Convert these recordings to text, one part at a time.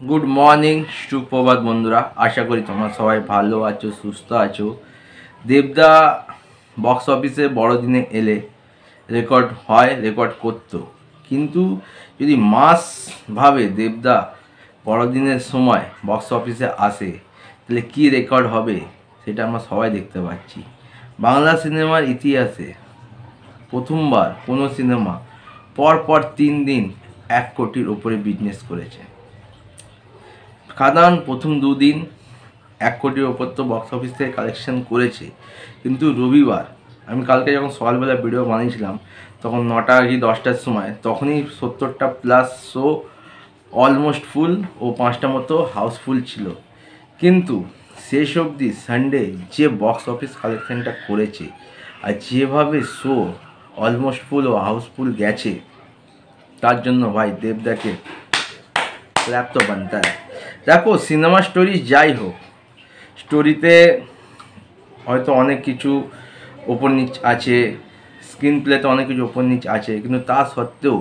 Good morning সুপ্রভাত বন্ধুরা, আশা করি তোমরা সবাই ভালো আছো, সুস্থ আছো। দেবদা বক্স অফিসে বড়দিনে এলে রেকর্ড হয়, রেকর্ড করতো, কিন্তু যদি মাসভাবে দেবদা বড়দিনের সময় বক্স অফিসে আসে তাহলে কী রেকর্ড হবে সেটা আমরা সবাই দেখতে পাচ্ছি। বাংলা সিনেমার ইতিহাসে প্রথমবার কোনো সিনেমা পরপর 3 দিন 1 কোটির ওপরে বিজনেস করেছে। খাদান প্রথম 2 দিন 1 কোটির ওপর তো বক্স অফিস থেকে কালেকশন করেছে, কিন্তু রবিবার আমি কালকে যখন সকালবেলা ভিডিও বানিয়েছিলাম তখন 9টা কি 10টার সময়, তখনই 70টা প্লাস শো অলমোস্ট ফুল ও 5টা মতো হাউসফুল ছিল। কিন্তু শেষ অবধি সানডে যে বক্স অফিস কালেকশনটা করেছে আর যেভাবে শো অলমোস্ট ফুল ও হাউসফুল গেছে, তার জন্য ভাই দেবদাকে ক্ল্যাপ তো বানতা है। দেখো, সিনেমা স্টোরি যাই হোক, স্টোরিতে হয়তো অনেক কিছু ওপর নিচ আছে, স্ক্রিন প্লেতে অনেক কিছু ওপর নিচ আছে, কিন্তু তা সত্ত্বেও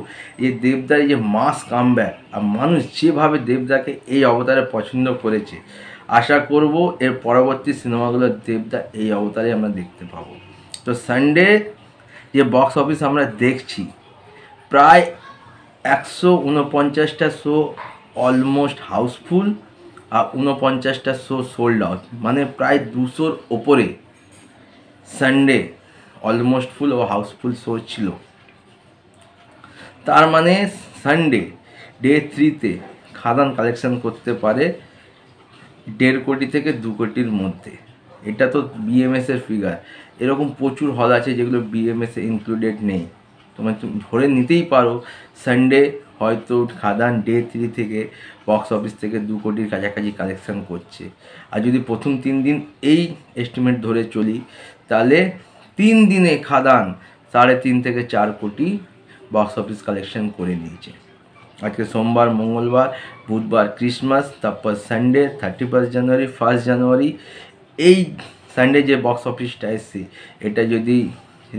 এই দেবদার যে মাস কামব্যাক আর মানুষ যেভাবে দেবদাকে এই অবতারে পছন্দ করেছে, আশা করব এর পরবর্তী সিনেমাগুলো দেবদা এই অবতারে আমরা দেখতে পাবো। তো সানডে যে বক্স অফিস আমরা দেখছি, প্রায় 149টা শো অলমোস্ট হাউসফুল আর 49টা শো সোল্ড আউট, মানে প্রায় 200-র ওপরে সানডে অলমোস্ট ফুল ও হাউসফুল শো ছিল। তার মানে সানডে ডে 3-তে খাদান কালেকশন করতে পারে 1.5 কোটি থেকে 2 কোটির মধ্যে। এটা তো বিএমএসের ফিগার। এরকম প্রচুর হল আছে যেগুলো বিএমএসে ইনক্লুডেড নেই। তোমরা ধরে নিতেই পারো সানডে হয়তো খাদান ডে 3 থেকে বক্স অফিস থেকে 2 কোটির কাছাকাছি কালেকশান করছে। আর যদি প্রথম 3 দিন এই এস্টিমেট ধরে চলি, তাহলে 3 দিনে খাদান 3.5 থেকে 4 কোটি বক্স অফিস কালেকশন করে নিয়েছে। আজকে সোমবার, মঙ্গলবার, বুধবার ক্রিসমাস, তারপর সানডে 31 জানুয়ারি, 1 জানুয়ারি। এই সানডে যে বক্স অফিসটা এসছে, এটা যদি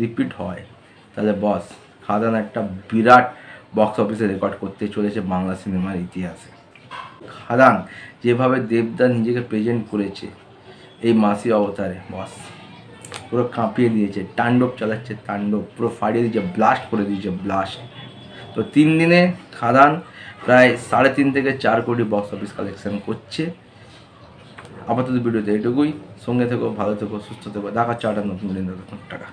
রিপিট হয় তাহলে বস খাদান একটা বিরাট বক্স অফিসে রেকর্ড করতে চলেছে বাংলা সিনেমার ইতিহাসে। খাদান যেভাবে দেবদা নিজেকে প্রেজেন্ট করেছে এই মাসি অবতারে, বস পুরো কাঁপিয়ে দিয়েছে, তাণ্ডব চালাচ্ছে, তাণ্ডব পুরো ফাটিয়ে দিয়েছে, ব্লাস্ট করে দিয়েছে, ব্লাস্ট। তো 3 দিনে খাদান প্রায় 3.5 থেকে 4 কোটি বক্স অফিস কালেকশন করছে। আপাতত ভিডিওতে এটুকুই। সঙ্গে থেকো, ভালো থেকো, সুস্থ থেকো, দেখা হচ্ছে নতুন দিন। টাকা।